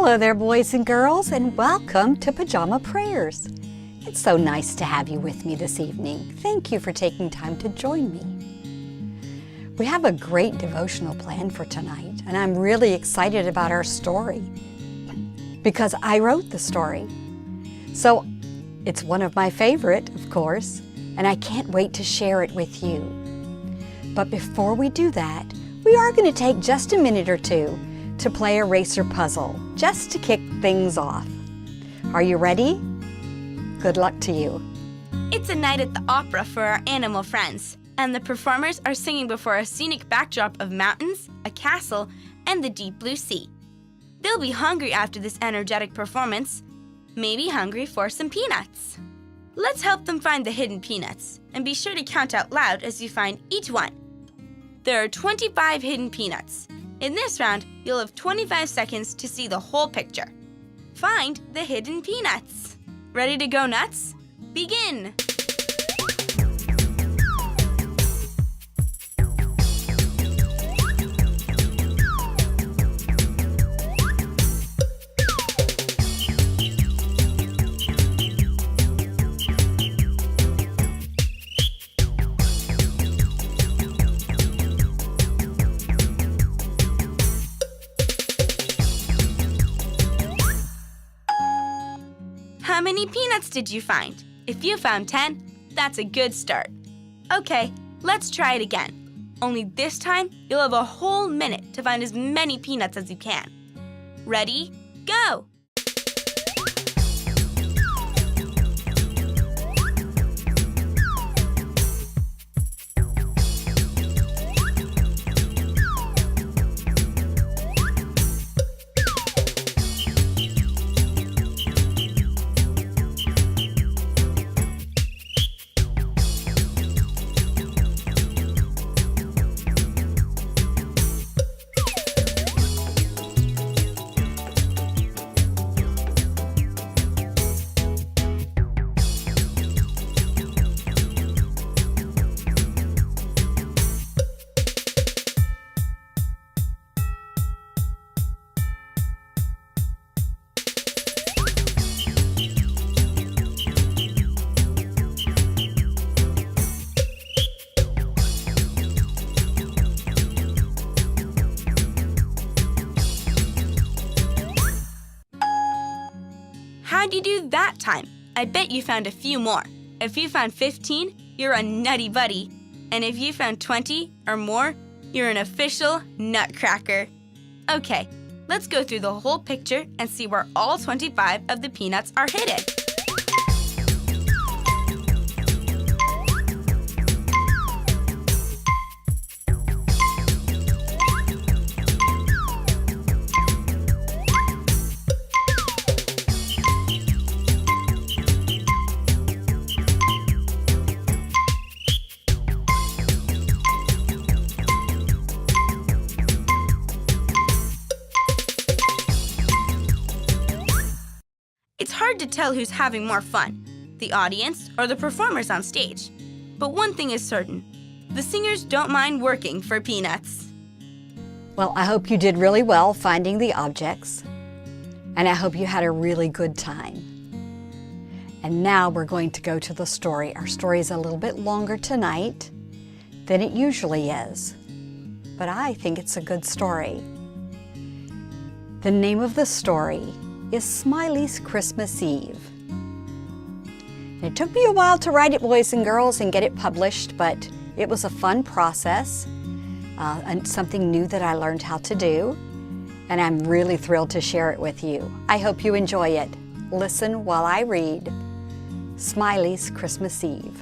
Hello there, boys and girls, and welcome to Pajama Prayers. It's so nice to have you with me this evening. Thank you for taking time to join me. We have a great devotional planned for tonight, and I'm really excited about our story because I wrote the story. So it's one of my favorite, of course, and I can't wait to share it with you. But before we do that, we are going to take just a minute or two to play a racer puzzle, just to kick things off. Are you ready? Good luck to you. It's a night at the opera for our animal friends, and the performers are singing before a scenic backdrop of mountains, a castle, and the deep blue sea. They'll be hungry after this energetic performance, maybe hungry for some peanuts. Let's help them find the hidden peanuts, and be sure to count out loud as you find each one. There are 25 hidden peanuts. In this round, you'll have 25 seconds to see the whole picture. Find the hidden peanuts. Ready to go nuts? Begin! How many peanuts did you find? If you found 10, that's a good start. Okay, let's try it again. Only this time, you'll have a whole minute to find as many peanuts as you can. Ready? Go! How'd you do that time? I bet you found a few more. If you found 15, you're a nutty buddy. And if you found 20 or more, you're an official nutcracker. Okay, let's go through the whole picture and see where all 25 of the peanuts are hidden. It's hard to tell who's having more fun, the audience or the performers on stage. But one thing is certain, the singers don't mind working for peanuts. Well, I hope you did really well finding the objects, and I hope you had a really good time. And now we're going to go to the story. Our story is a little bit longer tonight than it usually is, but I think it's a good story. The name of the story is Smiley's Christmas Eve. And it took me a while to write it, boys and girls, and get it published, but it was a fun process and something new that I learned how to do, and I'm really thrilled to share it with you. I hope you enjoy it. Listen while I read Smiley's Christmas Eve.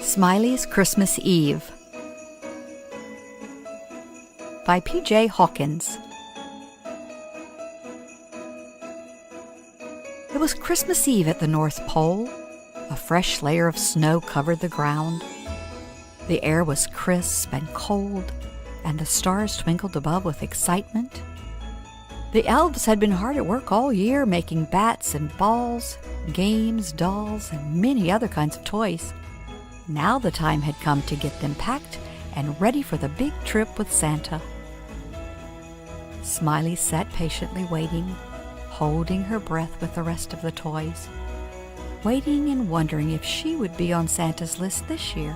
Smiley's Christmas Eve by P.J. Hawkins. It was Christmas Eve at the North Pole. A fresh layer of snow covered the ground. The air was crisp and cold, and the stars twinkled above with excitement. The elves had been hard at work all year making bats and balls, games, dolls, and many other kinds of toys. Now the time had come to get them packed and ready for the big trip with Santa. Smiley sat patiently waiting, holding her breath with the rest of the toys, waiting and wondering if she would be on Santa's list this year.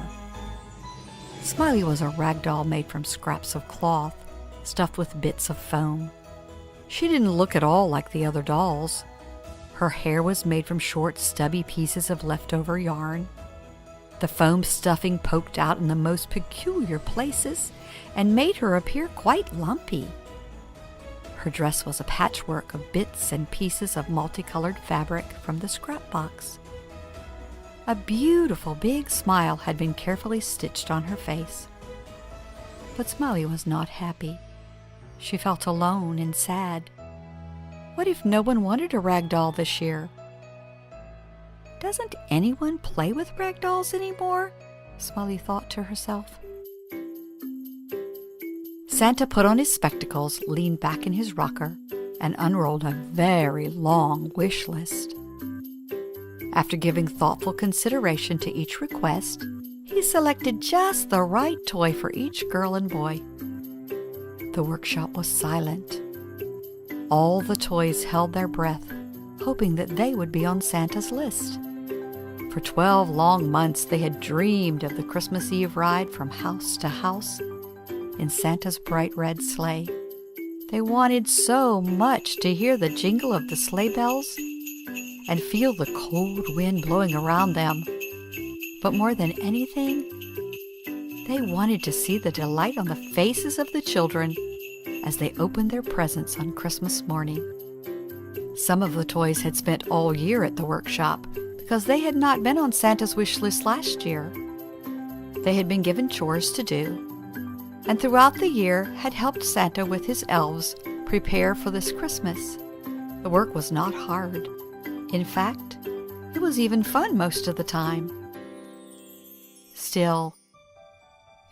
Smiley was a rag doll made from scraps of cloth, stuffed with bits of foam. She didn't look at all like the other dolls. Her hair was made from short, stubby pieces of leftover yarn. The foam stuffing poked out in the most peculiar places and made her appear quite lumpy. Her dress was a patchwork of bits and pieces of multicolored fabric from the scrap box. A beautiful big smile had been carefully stitched on her face. But Smiley was not happy. She felt alone and sad. What if no one wanted a rag doll this year? Doesn't anyone play with rag dolls anymore? Smiley thought to herself. Santa put on his spectacles, leaned back in his rocker, and unrolled a very long wish list. After giving thoughtful consideration to each request, he selected just the right toy for each girl and boy. The workshop was silent. All the toys held their breath, hoping that they would be on Santa's list. For 12 long months, they had dreamed of the Christmas Eve ride from house to house in Santa's bright red sleigh. They wanted so much to hear the jingle of the sleigh bells and feel the cold wind blowing around them. But more than anything, they wanted to see the delight on the faces of the children as they opened their presents on Christmas morning. Some of the toys had spent all year at the workshop because they had not been on Santa's wish list last year. They had been given chores to do, and throughout the year had helped Santa with his elves prepare for this Christmas. The work was not hard. In fact, it was even fun most of the time. Still,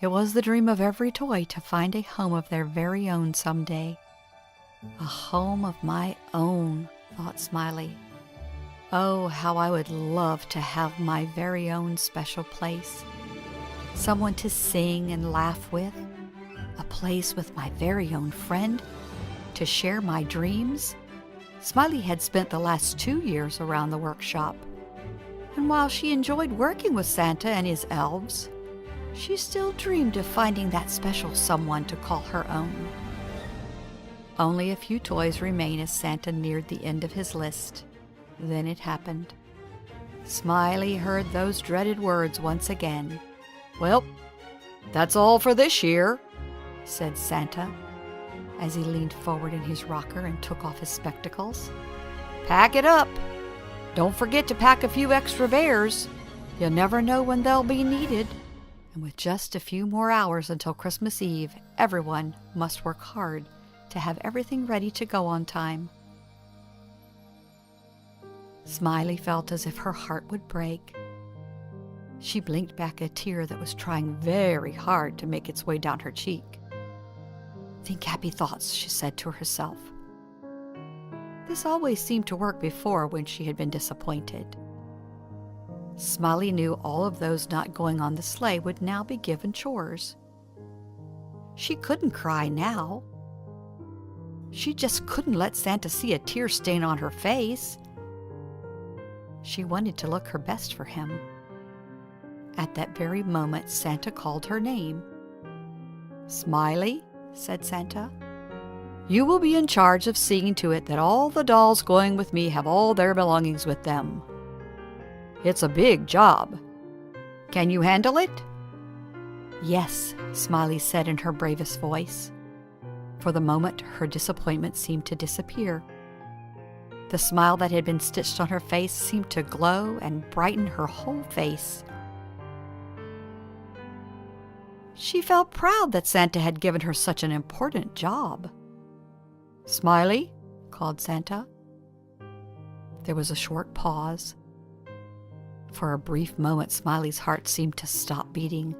it was the dream of every toy to find a home of their very own someday. A home of my own, thought Smiley. Oh, how I would love to have my very own special place. Someone to sing and laugh with. A place with my very own friend to share my dreams. Smiley had spent the last 2 years around the workshop. And while she enjoyed working with Santa and his elves, she still dreamed of finding that special someone to call her own. Only a few toys remained as Santa neared the end of his list. Then it happened. Smiley heard those dreaded words once again. "Well, that's all for this year," said Santa, as he leaned forward in his rocker and took off his spectacles. "Pack it up. Don't forget to pack a few extra bears. You never know when they'll be needed." And with just a few more hours until Christmas Eve, everyone must work hard to have everything ready to go on time. Smiley felt as if her heart would break. She blinked back a tear that was trying very hard to make its way down her cheek. "Think happy thoughts," she said to herself. This always seemed to work before when she had been disappointed. Smiley knew all of those not going on the sleigh would now be given chores. She couldn't cry now. She just couldn't let Santa see a tear stain on her face. She wanted to look her best for him. At that very moment, Santa called her name. "Smiley," said Santa, "you will be in charge of seeing to it that all the dolls going with me have all their belongings with them. It's a big job. Can you handle it?" "Yes," Smiley said in her bravest voice. For the moment, her disappointment seemed to disappear. The smile that had been stitched on her face seemed to glow and brighten her whole face. She felt proud that Santa had given her such an important job. "Smiley," called Santa. There was a short pause. For a brief moment, Smiley's heart seemed to stop beating.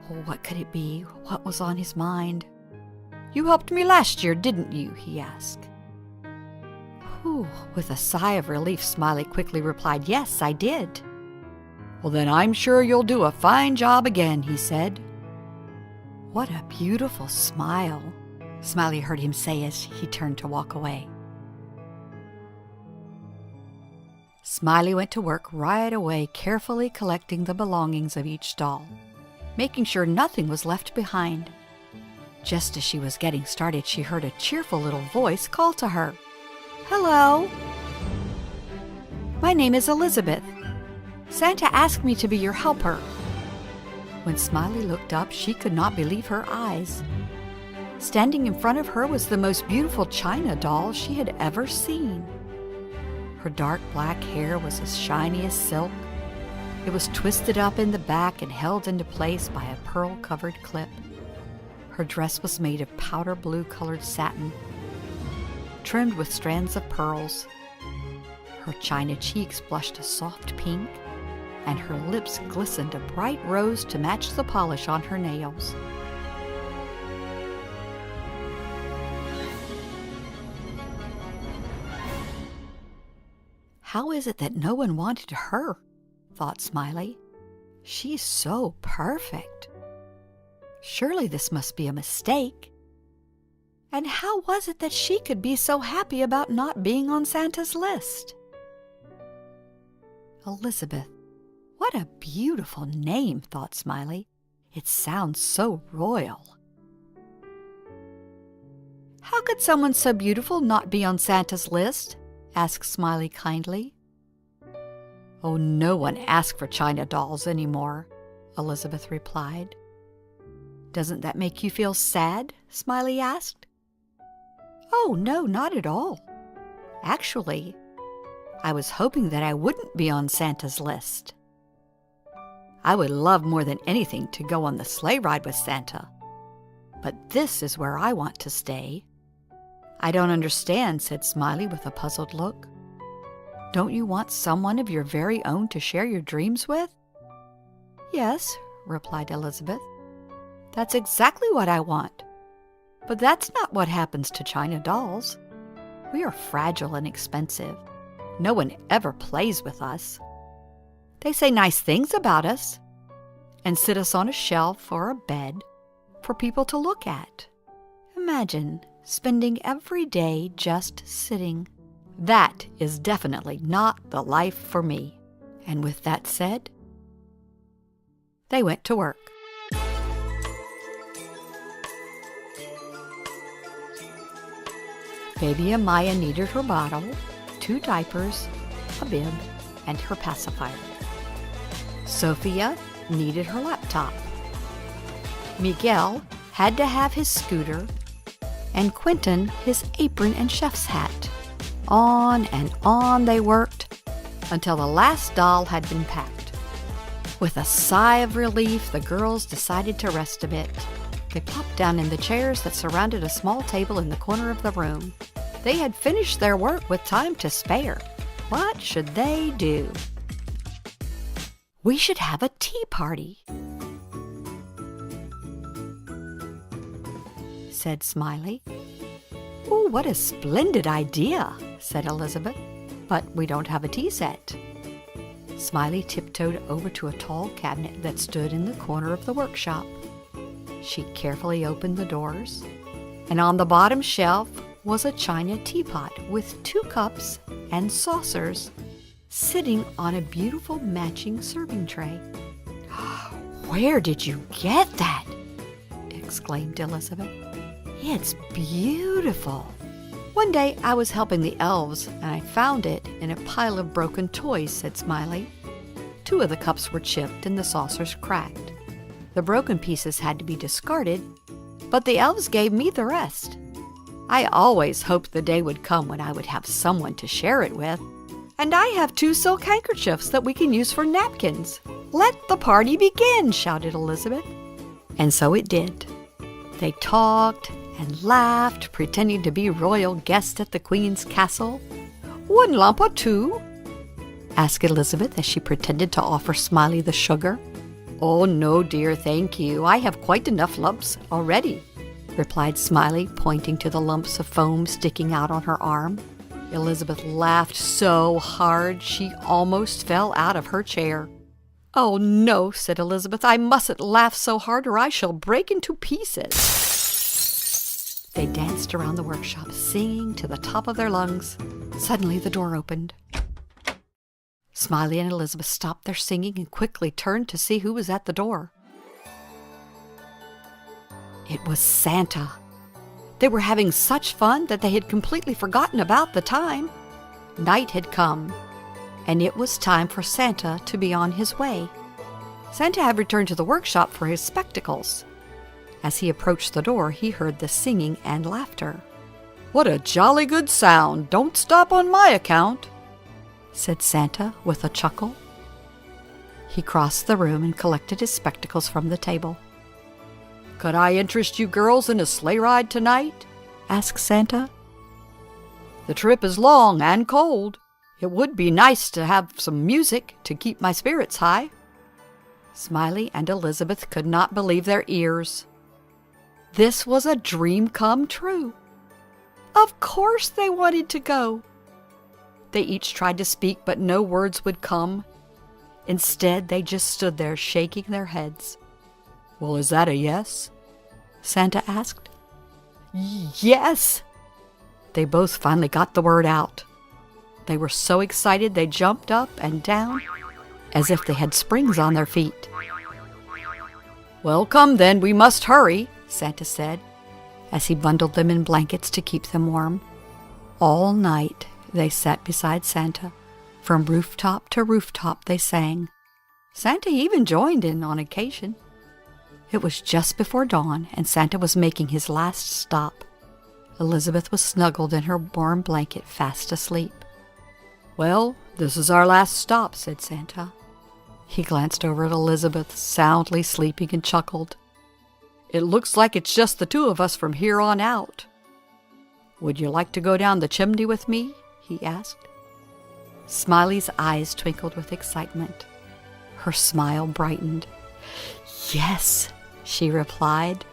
Oh, what could it be? What was on his mind? "You helped me last year, didn't you?" he asked. Whew, with a sigh of relief, Smiley quickly replied, "Yes, I did." "Well, then I'm sure you'll do a fine job again," he said. "What a beautiful smile," Smiley heard him say as he turned to walk away. Smiley went to work right away, carefully collecting the belongings of each doll, making sure nothing was left behind. Just as she was getting started, she heard a cheerful little voice call to her. "Hello. My name is Elizabeth. Santa asked me to be your helper." When Smiley looked up, she could not believe her eyes. Standing in front of her was the most beautiful china doll she had ever seen. Her dark black hair was as shiny as silk. It was twisted up in the back and held into place by a pearl-covered clip. Her dress was made of powder blue-colored satin, trimmed with strands of pearls. Her china cheeks blushed a soft pink, and her lips glistened a bright rose to match the polish on her nails. "How is it that no one wanted her?" thought Smiley. "She's so perfect. Surely this must be a mistake. And how was it that she could be so happy about not being on Santa's list?" Elizabeth. What a beautiful name, thought Smiley. It sounds so royal. "How could someone so beautiful not be on Santa's list?" asked Smiley kindly. "Oh, no one asks for china dolls anymore," Elizabeth replied. "Doesn't that make you feel sad?" Smiley asked. "Oh, no, not at all. Actually, I was hoping that I wouldn't be on Santa's list. I would love more than anything to go on the sleigh ride with Santa. But this is where I want to stay." "I don't understand," said Smiley with a puzzled look. "Don't you want someone of your very own to share your dreams with?" "Yes," replied Elizabeth. "That's exactly what I want. But that's not what happens to china dolls. We are fragile and expensive. No one ever plays with us. They say nice things about us and sit us on a shelf or a bed for people to look at. Imagine spending every day just sitting. That is definitely not the life for me." And with that said, they went to work. Baby Amaya needed her bottle, 2 diapers, a bib, and her pacifier. Sophia needed her laptop. Miguel had to have his scooter, and Quentin his apron and chef's hat. On and on they worked until the last doll had been packed. With a sigh of relief, the girls decided to rest a bit. They plopped down in the chairs that surrounded a small table in the corner of the room. They had finished their work with time to spare. What should they do? "We should have a tea party," said Smiley. "Oh, what a splendid idea," said Elizabeth. "But we don't have a tea set." Smiley tiptoed over to a tall cabinet that stood in the corner of the workshop. She carefully opened the doors, and on the bottom shelf was a china teapot with 2 cups and saucers sitting on a beautiful matching serving tray. "Where did you get that?" exclaimed Elizabeth. "It's beautiful. One day I was helping the elves and I found it in a pile of broken toys," said Smiley. 2 of the cups were chipped and the saucers cracked. The broken pieces had to be discarded, but the elves gave me the rest. I always hoped the day would come when I would have someone to share it with. And I have 2 silk handkerchiefs that we can use for napkins. "Let the party begin," shouted Elizabeth. And so it did. They talked and laughed, pretending to be royal guests at the Queen's castle. "One lump or 2? asked Elizabeth as she pretended to offer Smiley the sugar. "Oh, no, dear, thank you. I have quite enough lumps already," replied Smiley, pointing to the lumps of foam sticking out on her arm. Elizabeth laughed so hard she almost fell out of her chair. "Oh, no," said Elizabeth. "I mustn't laugh so hard or I shall break into pieces." They danced around the workshop, singing to the top of their lungs. Suddenly the door opened. Smiley and Elizabeth stopped their singing and quickly turned to see who was at the door. It was Santa. They were having such fun that they had completely forgotten about the time. Night had come, and it was time for Santa to be on his way. Santa had returned to the workshop for his spectacles. As he approached the door, he heard the singing and laughter. "What a jolly good sound! Don't stop on my account," said Santa with a chuckle. He crossed the room and collected his spectacles from the table. "Could I interest you girls in a sleigh ride tonight?" asked Santa. "The trip is long and cold. It would be nice to have some music to keep my spirits high." Smiley and Elizabeth could not believe their ears. This was a dream come true. Of course they wanted to go. They each tried to speak, but no words would come. Instead, they just stood there shaking their heads. "Well, is that a yes?" Santa asked. "Yes!" They both finally got the word out. They were so excited they jumped up and down as if they had springs on their feet. "Well, come then, we must hurry," Santa said, as he bundled them in blankets to keep them warm. All night they sat beside Santa. From rooftop to rooftop they sang. Santa even joined in on occasion. It was just before dawn, and Santa was making his last stop. Elizabeth was snuggled in her warm blanket, fast asleep. "Well, this is our last stop," said Santa. He glanced over at Elizabeth, soundly sleeping, and chuckled. "It looks like it's just the two of us from here on out. Would you like to go down the chimney with me?" he asked. Smiley's eyes twinkled with excitement. Her smile brightened. "Yes," she replied.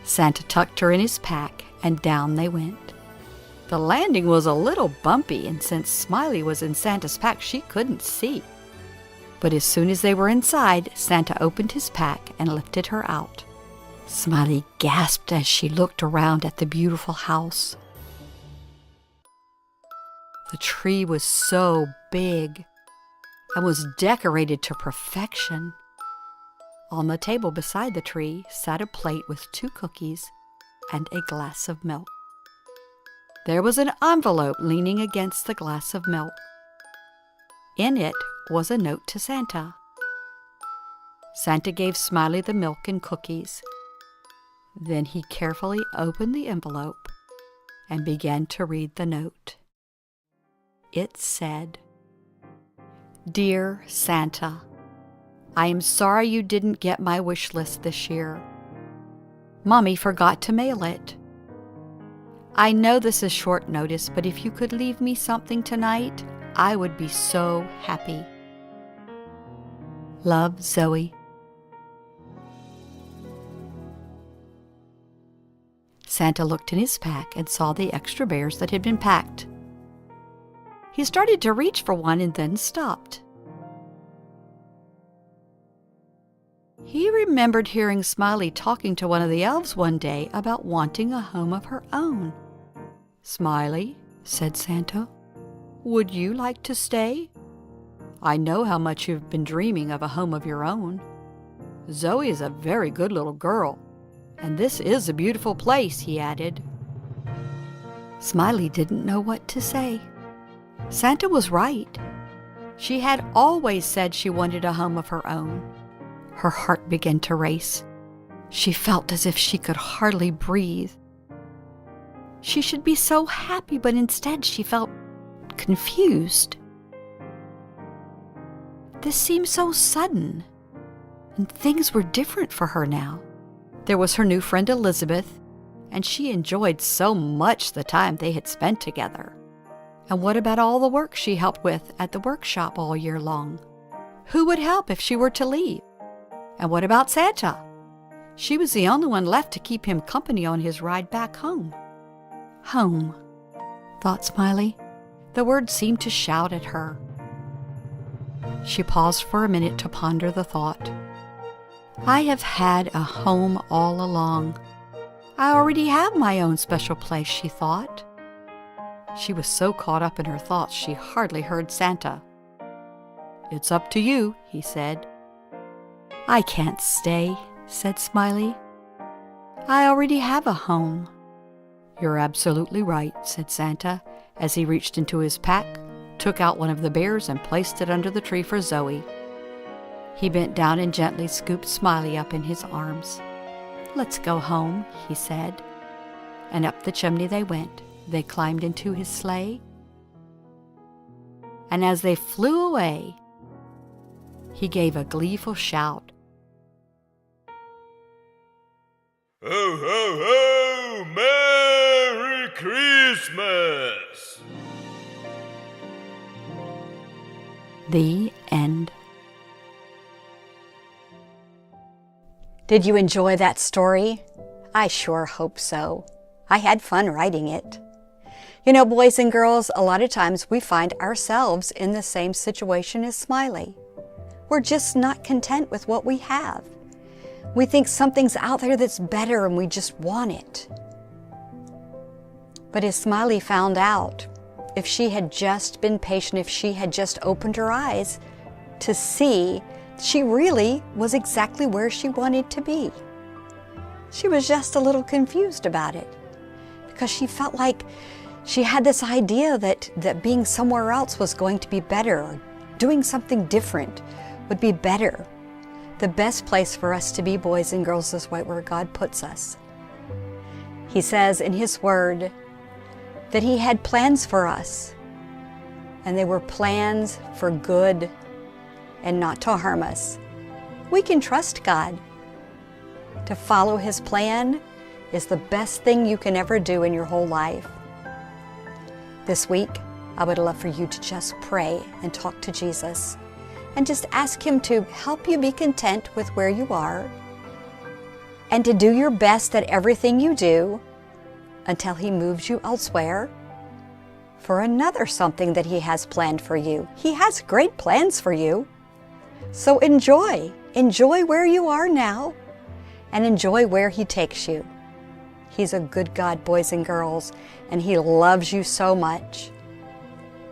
Santa tucked her in his pack, and down they went. The landing was a little bumpy, and since Smiley was in Santa's pack, she couldn't see. But as soon as they were inside, Santa opened his pack and lifted her out. Smiley gasped as she looked around at the beautiful house. The tree was so big and was decorated to perfection. On the table beside the tree sat a plate with 2 cookies and a glass of milk. There was an envelope leaning against the glass of milk. In it was a note to Santa. Santa gave Smiley the milk and cookies. Then he carefully opened the envelope and began to read the note. It said, "Dear Santa, I am sorry you didn't get my wish list this year. Mommy forgot to mail it. I know this is short notice, but if you could leave me something tonight, I would be so happy. Love, Zoe." Santa looked in his pack and saw the extra bears that had been packed. He started to reach for one and then stopped. He remembered hearing Smiley talking to one of the elves one day about wanting a home of her own. "Smiley," said Santa, "would you like to stay? I know how much you've been dreaming of a home of your own. Zoe is a very good little girl, and this is a beautiful place," he added. Smiley didn't know what to say. Santa was right. She had always said she wanted a home of her own. Her heart began to race. She felt as if she could hardly breathe. She should be so happy, but instead she felt confused. This seemed so sudden, and things were different for her now. There was her new friend Elizabeth, and she enjoyed so much the time they had spent together. And what about all the work she helped with at the workshop all year long? Who would help if she were to leave? And what about Santa? She was the only one left to keep him company on his ride back home. Home, thought Smiley. The word seemed to shout at her. She paused for a minute to ponder the thought. I have had a home all along. I already have my own special place, she thought. She was so caught up in her thoughts she hardly heard Santa. It's up to you, he said. I can't stay, said Smiley. I already have a home. You're absolutely right, said Santa, as he reached into his pack, took out one of the bears and placed it under the tree for Zoe. He bent down and gently scooped Smiley up in his arms. Let's go home, he said. And up the chimney they went. They climbed into his sleigh. And as they flew away, he gave a gleeful shout. Ho, ho, ho! Merry Christmas! The end. Did you enjoy that story? I sure hope so. I had fun writing it. You know, boys and girls, a lot of times we find ourselves in the same situation as Smiley. We're just not content with what we have. We think something's out there that's better and we just want it. But as Smiley found out, if she had just been patient, if she had just opened her eyes to see she really was exactly where she wanted to be. She was just a little confused about it because she felt like she had this idea that being somewhere else was going to be better, or doing something different would be better. The best place for us to be, boys and girls, is right where God puts us. He says in His Word that He had plans for us, and they were plans for good and not to harm us. We can trust God. To follow His plan is the best thing you can ever do in your whole life. This week, I would love for you to just pray and talk to Jesus and just ask Him to help you be content with where you are and to do your best at everything you do until He moves you elsewhere for another something that He has planned for you. He has great plans for you. So enjoy where you are now and enjoy where He takes you. He's a good God, boys and girls, and He loves you so much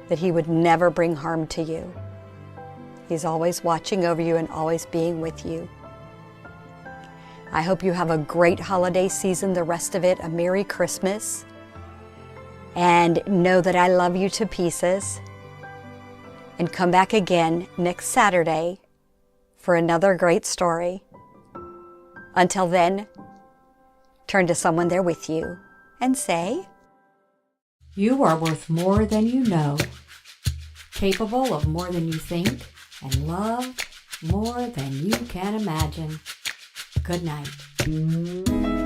that He would never bring harm to you. He's always watching over you and always being with you. I hope you have a great holiday season, the rest of it, a Merry Christmas. And know that I love you to pieces. And come back again next Saturday for another great story. Until then, turn to someone there with you and say, you are worth more than you know, capable of more than you think, and loved more than you can imagine. Good night.